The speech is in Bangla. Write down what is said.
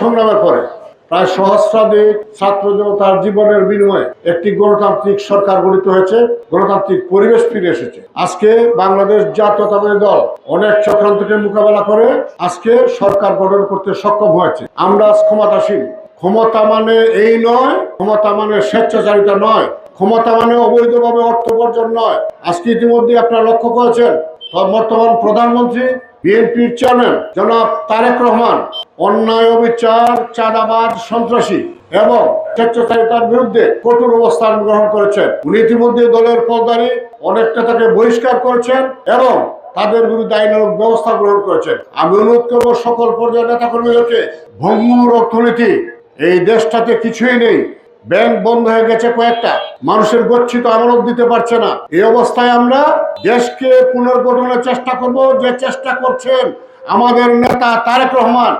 সংগ্রামের পরে প্রায় সহস্রাধিক ছাত্র জনতার জীবনের বিনিময়ে একটি গণতান্ত্রিক সরকার গঠিত হয়েছে, গণতান্ত্রিক পরিবেশ ফিরে এসেছে। আজকে বাংলাদেশ জাতীয়তাবাদী দল অনেক চক্রান্তকে মোকাবেলা করে আজকে সরকার গঠন করতে সক্ষম হয়েছে। আমরা আজ ক্ষমতাসীন। ক্ষমতা মানে এই নয়, ক্ষমতা মানে স্বেচ্ছাচারিতা নয়, ক্ষমতা মানে অবৈধভাবে অর্থ উপার্জন নয়। আজকে ইতিমধ্যে আপনারা লক্ষ্য করেছেন বর্তমান প্রধানমন্ত্রী বিএনপির চেয়ারম্যান জনাব তারেক রহমান অন্যায়, অবিচার, চাঁদাবাজ, সন্ত্রাসী এবং স্বেচ্ছাচারিতার বিরুদ্ধে কঠোর অবস্থান গ্রহণ করেছেন। উনি ইতিমধ্যে দলের পদধারী অনেক নেতাকে বহিষ্কার করেছেন এবং তাদের বিরুদ্ধে আইনানুগ ব্যবস্থা গ্রহণ করেছেন। আমি অনুরোধ করবো সকল পর্যায়ের নেতাকর্মীদেরকে, ভঙ্গুর অর্থনীতি, এই দেশটাতে কিছুই নেই, ব্যাংক বন্ধ হয়ে গেছে কয়েকটা, মানুষের গচ্ছিত আমানত দিতে পারছে না। এই অবস্থায় আমরা দেশকে পুনর্গঠনের চেষ্টা করব, যে চেষ্টা করছেন আমাদের নেতা তারেক রহমান।